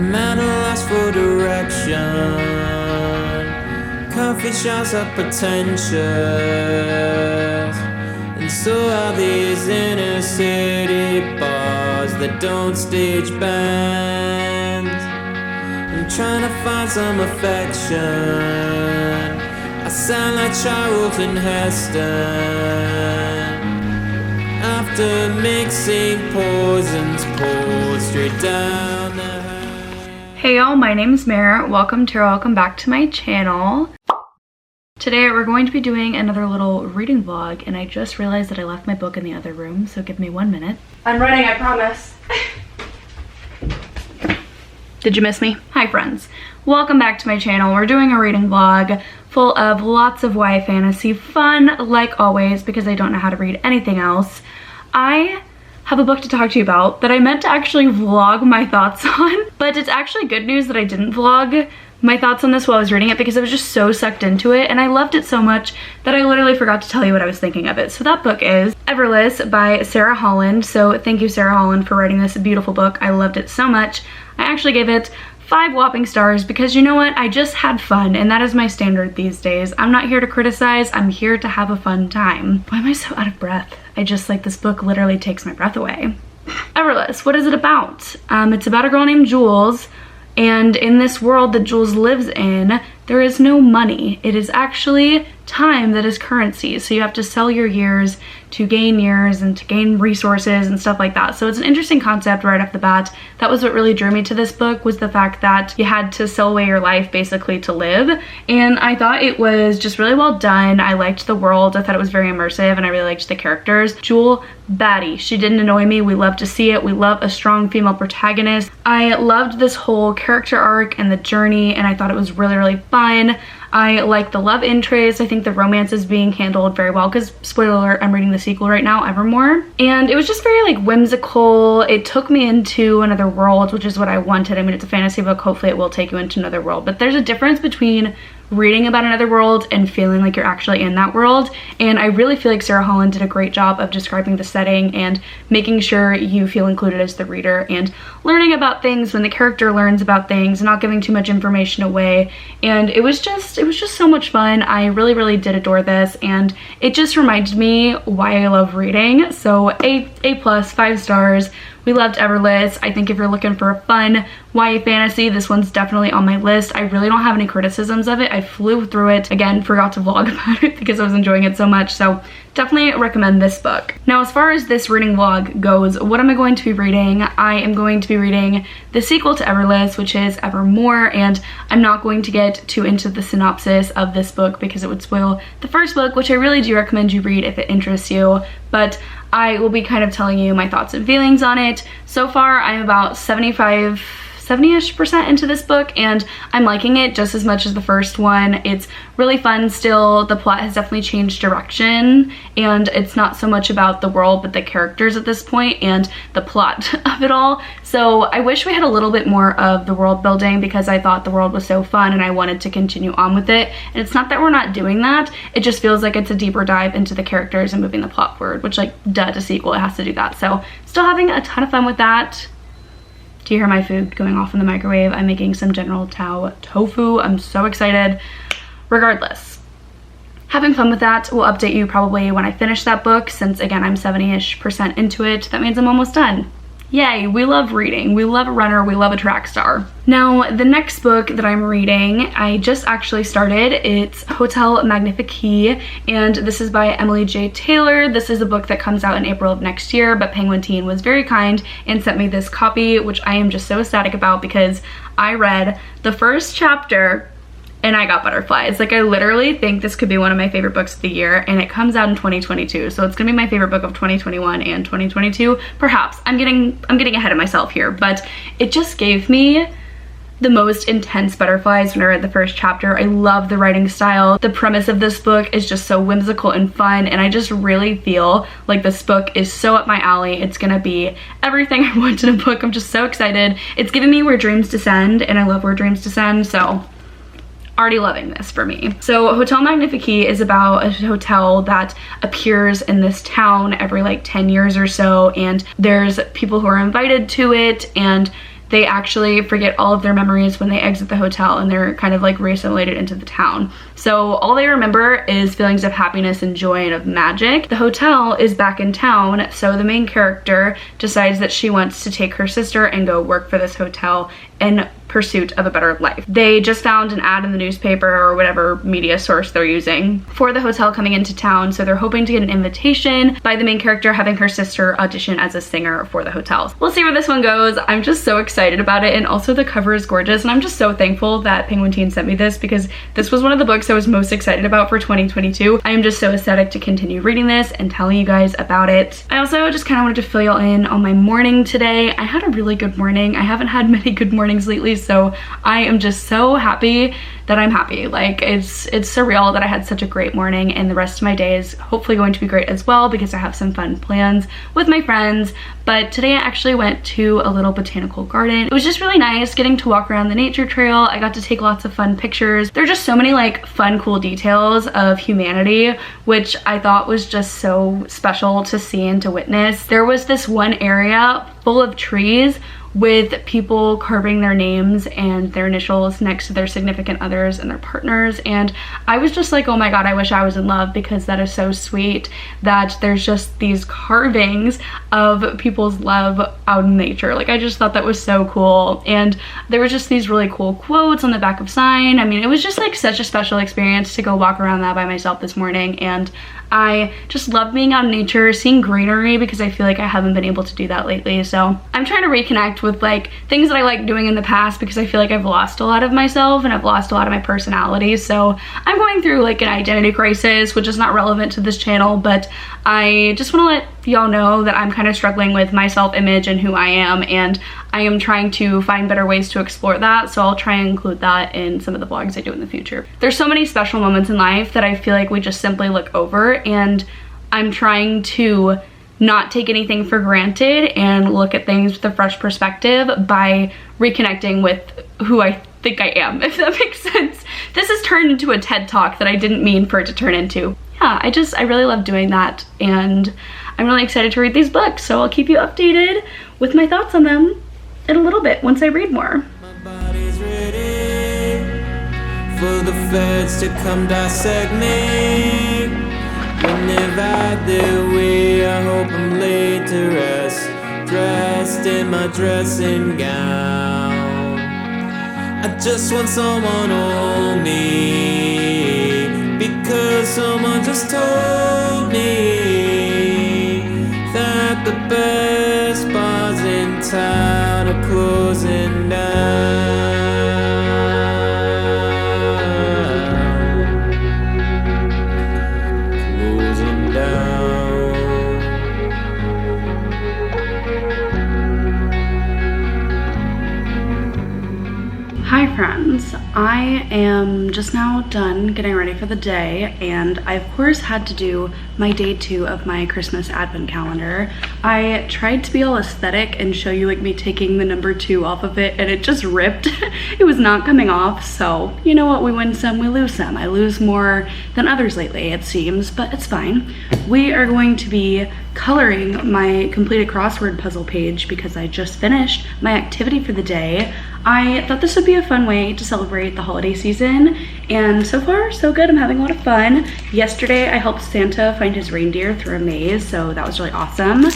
man who lost for direction. Coffee shops are pretentious, and so are these inner city bars that don't stage bands. I'm trying to find some affection. I sound like Charlton Heston after mixing poisons poured straight down the hand. Hey y'all, my name is Mare. Welcome back to my channel. Today we're going to be doing another little reading vlog, and I just realized that I left my book in the other room, so give me 1 minute. I'm running, I promise. Did you miss me? Hi friends. Welcome back to my channel. We're doing a reading vlog full of lots of YA fantasy fun, like always, because I don't know how to read anything else. I have a book to talk to you about that I meant to actually vlog my thoughts on, but it's actually good news that I didn't vlog my thoughts on this while I was reading it because I was just so sucked into it and I loved it so much that I literally forgot to tell you what I was thinking of it. So that book is Everless by Sara Holland. So thank you, Sara Holland, for writing this beautiful book. I loved it so much. I actually gave it 5 whopping stars because you know what? I just had fun, and that is my standard these days. I'm not here to criticize, I'm here to have a fun time. Why am I so out of breath? I just, like, this book literally takes my breath away. Everless, what is it about? It's about a girl named Jules, and in this world that Jules lives in, there is no money. It is actually time that is currency. So you have to sell your years to gain years and to gain resources and stuff like that. So it's an interesting concept right off the bat. That was what really drew me to this book, was the fact that you had to sell away your life basically to live. And I thought it was just really well done. I liked the world. I thought it was very immersive and I really liked the characters. Jewel, baddie. She didn't annoy me. We love to see it. We love a strong female protagonist. I loved this whole character arc and the journey, and I thought it was really, really fun. I like the love interest. I think the romance is being handled very well because, spoiler alert, I'm reading the sequel right now, Evermore. And it was just very like whimsical. It took me into another world, which is what I wanted. I mean, it's a fantasy book. Hopefully it will take you into another world. But there's a difference between reading about another world and feeling like you're actually in that world. And I really feel like Sara Holland did a great job of describing the setting and making sure you feel included as the reader and learning about things when the character learns about things, not giving too much information away. And it was just so much fun. I really, really did adore this, and it just reminded me why I love reading. So A+, 5 stars. We loved Everless. I think if you're looking for a fun YA fantasy, this one's definitely on my list. I really don't have any criticisms of it. I flew through it. Again, forgot to vlog about it because I was enjoying it so much. So definitely recommend this book. Now, as far as this reading vlog goes, what am I going to be reading? I am going to be reading the sequel to Everless, which is Evermore, and I'm not going to get too into the synopsis of this book because it would spoil the first book, which I really do recommend you read if it interests you. But I will be kind of telling you my thoughts and feelings on it. So far, I'm about 70-ish% into this book, and I'm liking it just as much as the first one. It's really fun still. The plot has definitely changed direction, and it's not so much about the world but the characters at this point and the plot of it all. So I wish we had a little bit more of the world building because I thought the world was so fun and I wanted to continue on with it. And it's not that we're not doing that, it just feels like it's a deeper dive into the characters and moving the plot forward, which, like, duh, to sequel, it has to do that. So still having a ton of fun with that. Do you hear my food going off in the microwave? I'm making some General Tao tofu. I'm so excited. Regardless, having fun with that. Will update you probably when I finish that book, since again, I'm 70-ish% into it. That means I'm almost done. Yay, we love reading. We love a runner, we love a track star. Now, the next book that I'm reading, I just actually started. It's Hotel Magnifique, and this is by Emily J. Taylor. This is a book that comes out in April of next year, but Penguin Teen was very kind and sent me this copy, which I am just so ecstatic about because I read the first chapter and I got butterflies. Like, I literally think this could be one of my favorite books of the year, and it comes out in 2022, so it's gonna be my favorite book of 2021 and 2022. Perhaps. I'm getting ahead of myself here, but it just gave me the most intense butterflies when I read the first chapter. I love the writing style. The premise of this book is just so whimsical and fun, and I just really feel like this book is so up my alley. It's gonna be everything I want in a book. I'm just so excited. It's giving me Where Dreams Descend, and I love Where Dreams Descend, so already loving this for me. So Hotel Magnifique is about a hotel that appears in this town every like 10 years or so, and there's people who are invited to it, and they actually forget all of their memories when they exit the hotel and they're kind of like re-assimilated into the town. So all they remember is feelings of happiness and joy and of magic. The hotel is back in town, so the main character decides that she wants to take her sister and go work for this hotel in pursuit of a better life. They just found an ad in the newspaper or whatever media source they're using for the hotel coming into town, so they're hoping to get an invitation by the main character having her sister audition as a singer for the hotel. We'll see where this one goes. I'm just so excited about it, and also the cover is gorgeous, and I'm just so thankful that Penguin Teen sent me this because this was one of the books I was most excited about for 2022. I am just so ecstatic to continue reading this and telling you guys about it. I also just kind of wanted to fill y'all in on my morning today. I had a really good morning. I haven't had many good mornings lately, so I am just so happy that I'm happy. Like, it's surreal that I had such a great morning, and the rest of my day is hopefully going to be great as well because I have some fun plans with my friends. But today I actually went to a little botanical garden. It was just really nice getting to walk around the nature trail. I got to take lots of fun pictures. There are just so many like fun, cool details of humanity, which I thought was just so special to see and to witness. There was this one area full of trees with people carving their names and their initials next to their significant others and their partners, and I was just like, oh my god, I wish I was in love, because that is so sweet that there's just these carvings of people's love out in nature. Like, I just thought that was so cool, and there was just these really cool quotes on the back of sign. I mean, it was just like such a special experience to go walk around that by myself this morning, and I just love being out in nature, seeing greenery, because I feel like I haven't been able to do that lately. So I'm trying to reconnect with like things that I liked doing in the past, because I feel like I've lost a lot of myself and I've lost a lot of my personality. So I'm going through like an identity crisis, which is not relevant to this channel, but I just want to let y'all know that I'm kind of struggling with my self-image and who I am, and I am trying to find better ways to explore that, so I'll try and include that in some of the vlogs I do in the future. There's so many special moments in life that I feel like we just simply look over, and I'm trying to not take anything for granted and look at things with a fresh perspective by reconnecting with who I think I am, if that makes sense. This has turned into a TED Talk that I didn't mean for it to turn into. Yeah, I really love doing that, and I'm really excited to read these books, so I'll keep you updated with my thoughts on them in a little bit once I read more. My body's ready for the feds to come dissect me. When they've had their way, I hope I'm laid to rest, dressed in my dressing gown. I just want someone to hold me, because someone just told me that the best bars in town are closing down. Closing down. Hi friends, I am just now done getting ready for the day, and I of course had to do my day 2 of my Christmas advent calendar. I tried to be all aesthetic and show you like me taking the number 2 off of it, and it just ripped. It was not coming off, so you know what, we win some, we lose some. I lose more than others lately, it seems, but it's fine. We are going to be coloring my completed crossword puzzle page because I just finished my activity for the day. I thought this would be a fun way to celebrate the holiday season, and so far so good. I'm having a lot of fun. Yesterday I helped Santa find his reindeer through a maze, so that was really awesome.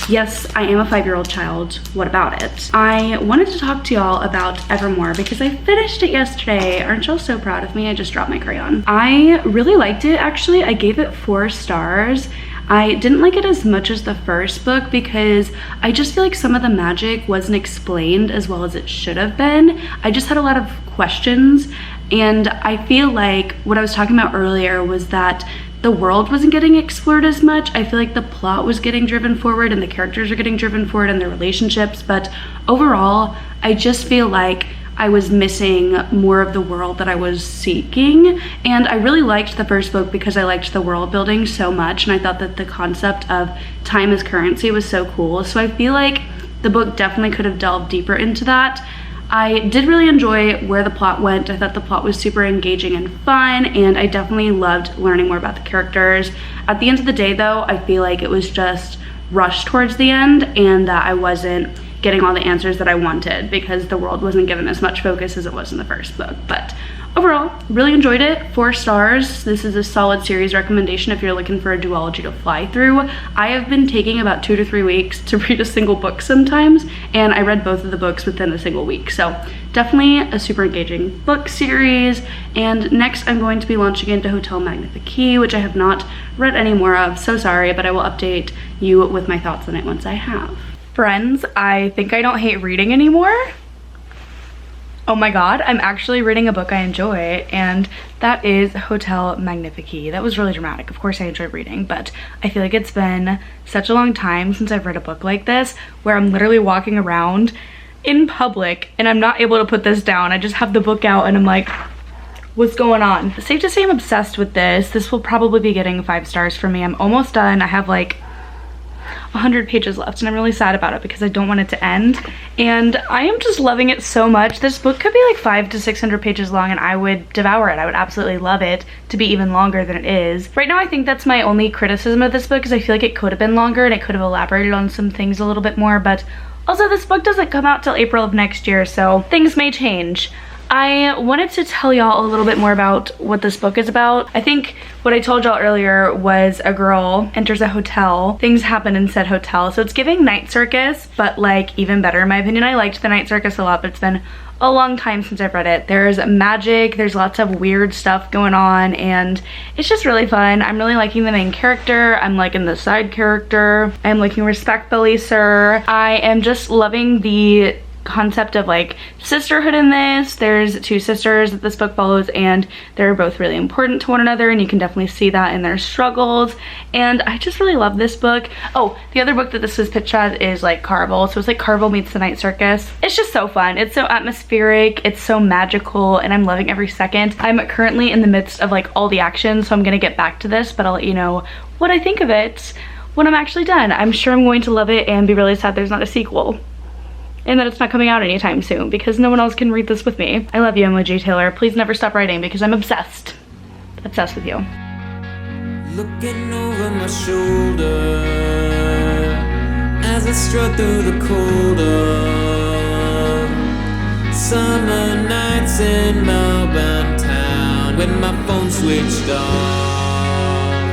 Yes, I am a 5-year-old child. What about it? I wanted to talk to y'all about Evermore because I finished it yesterday. Aren't y'all so proud of me? I just dropped my crayon. I really liked it, actually. I gave it 4 stars. I didn't like it as much as the first book because I just feel like some of the magic wasn't explained as well as it should have been. I just had a lot of questions, and I feel like what I was talking about earlier was that the world wasn't getting explored as much. I feel like the plot was getting driven forward and the characters are getting driven forward and their relationships, but overall, I just feel like I was missing more of the world that I was seeking. And I really liked the first book because I liked the world building so much, and I thought that the concept of time as currency was so cool. So I feel like the book definitely could have delved deeper into that. I did really enjoy where the plot went. I thought the plot was super engaging and fun, and I definitely loved learning more about the characters. At the end of the day though, I feel like it was just rushed towards the end, and that I wasn't getting all the answers that I wanted, because the world wasn't given as much focus as it was in the first book. But overall, really enjoyed it. 4 stars. This is a solid series recommendation if you're looking for a duology to fly through. I have been taking about 2 to 3 weeks to read a single book sometimes, and I read both of the books within a single week. So definitely a super engaging book series. And next I'm going to be launching into Hotel Magnifique, which I have not read any more of. So sorry, but I will update you with my thoughts on it once I have. Friends, I think I don't hate reading anymore. Oh my god, I'm actually reading a book I enjoy, and that is Hotel Magnifique. That was really dramatic. Of course I enjoy reading, but I feel like it's been such a long time since I've read a book like this, where I'm literally walking around in public and I'm not able to put this down. I just have the book out and I'm like, what's going on? Safe to say I'm obsessed with this. This will probably be getting 5 stars for me. I'm almost done. I have like 100 pages left and I'm really sad about it because I don't want it to end, and I am just loving it so much. This book could be like 500 to 600 pages long and I would devour it. I would absolutely love it to be even longer than it is. Right now I think that's my only criticism of this book, is I feel like it could have been longer and it could have elaborated on some things a little bit more, but also this book doesn't come out till April of next year, so things may change. I wanted to tell y'all a little bit more about what this book is about. I think what I told y'all earlier was a girl enters a hotel. Things happen in said hotel. So it's giving Night Circus, but like even better in my opinion. I liked the Night Circus a lot, but it's been a long time since I've read it. There's magic, there's lots of weird stuff going on, and it's just really fun. I'm really liking the main character. I'm liking the side character. I'm liking Respectfully Sir. I am just loving the concept of like sisterhood in this. There's 2 sisters that this book follows, and they're both really important to one another, and you can definitely see that in their struggles, and I just really love this book. Oh, the other book that this was pitched as is like Carvel, so it's like Carvel meets the Night Circus. It's just so fun. It's so atmospheric, it's so magical, and I'm loving every second. I'm currently in the midst of like all the action, so I'm gonna get back to this, but I'll let you know what I think of it when I'm actually done. I'm sure I'm going to love it and be really sad there's not a sequel, and that it's not coming out anytime soon because no one else can read this with me. I love you, Emily J. Taylor. Please never stop writing because I'm obsessed. Obsessed with you. Looking over my shoulder as I strut through the colder summer nights in Melbourne town with my phone switched off.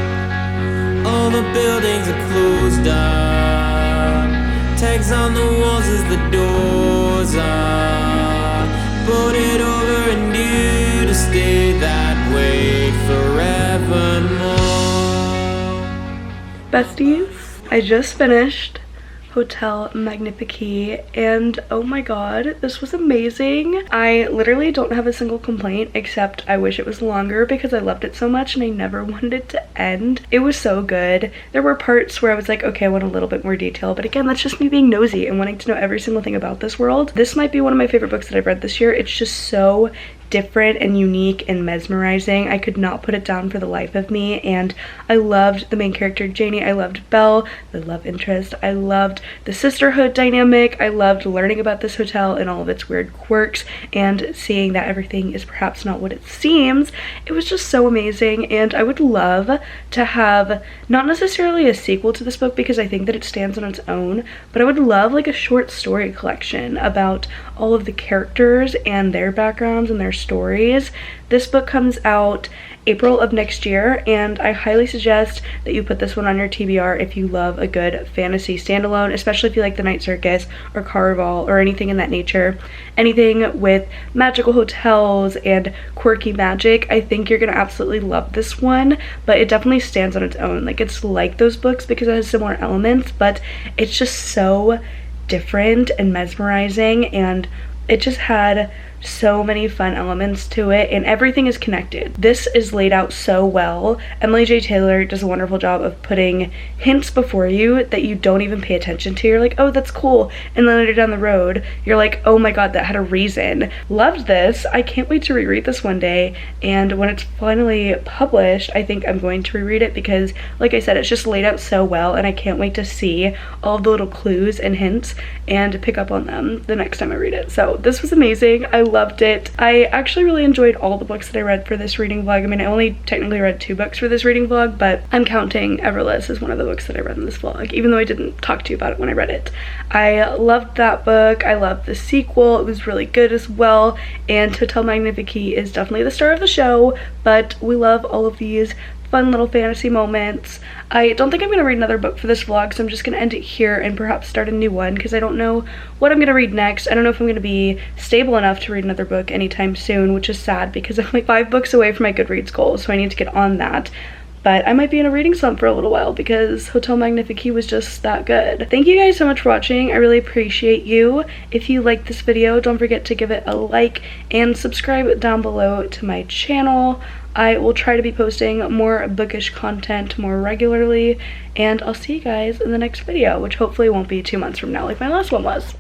All the buildings are closed up. Tags on the walls as the doors are. Put it over and you to stay that way forevermore. Besties, I just finished Hotel Magnifique, and oh my god, this was amazing. I literally don't have a single complaint except I wish it was longer because I loved it so much and I never wanted it to end. It was so good. There were parts where I was like, okay, I want a little bit more detail, but again, that's just me being nosy and wanting to know every single thing about this world. This might be one of my favorite books that I've read this year. It's just so different and unique and mesmerizing. I could not put it down for the life of me, and I loved the main character Janie. I loved Belle, the love interest. I loved the sisterhood dynamic. I loved learning about this hotel and all of its weird quirks and seeing that everything is perhaps not what it seems. It was just so amazing, and I would love to have not necessarily a sequel to this book because I think that it stands on its own, but I would love like a short story collection about all of the characters and their backgrounds and their stories. This book comes out April of next year, and I highly suggest that you put this one on your TBR if you love a good fantasy standalone, especially if you like the Night Circus or Carnival or anything in that nature. Anything with magical hotels and quirky magic, I think you're gonna absolutely love this one, but it definitely stands on its own. Like, it's like those books because it has similar elements, but it's just so different and mesmerizing, and it just had so many fun elements to it, and everything is connected. This is laid out so well. Emily J. Taylor does a wonderful job of putting hints before you that you don't even pay attention to. You're like, oh, that's cool, and then later down the road you're like, oh my god, that had a reason. Loved this. I can't wait to reread this one day, and when it's finally published I think I'm going to reread it because, like I said, it's just laid out so well, and I can't wait to see all the little clues and hints and pick up on them the next time I read it. So this was amazing. I loved it. I actually really enjoyed all the books that I read for this reading vlog. I mean, I only technically read 2 books for this reading vlog, but I'm counting Everless as one of the books that I read in this vlog, even though I didn't talk to you about it when I read it. I loved that book. I loved the sequel. It was really good as well, and Hotel Magnifique is definitely the star of the show, but we love all of these fun little fantasy moments. I don't think I'm gonna read another book for this vlog, so I'm just gonna end it here and perhaps start a new one because I don't know what I'm gonna read next. I don't know if I'm gonna be stable enough to read another book anytime soon, which is sad because I'm like 5 books away from my Goodreads goal, so I need to get on that. But I might be in a reading slump for a little while because Hotel Magnifique was just that good. Thank you guys so much for watching. I really appreciate you. If you liked this video, don't forget to give it a like and subscribe down below to my channel. I will try to be posting more bookish content more regularly, and I'll see you guys in the next video, which hopefully won't be 2 months from now like my last one was.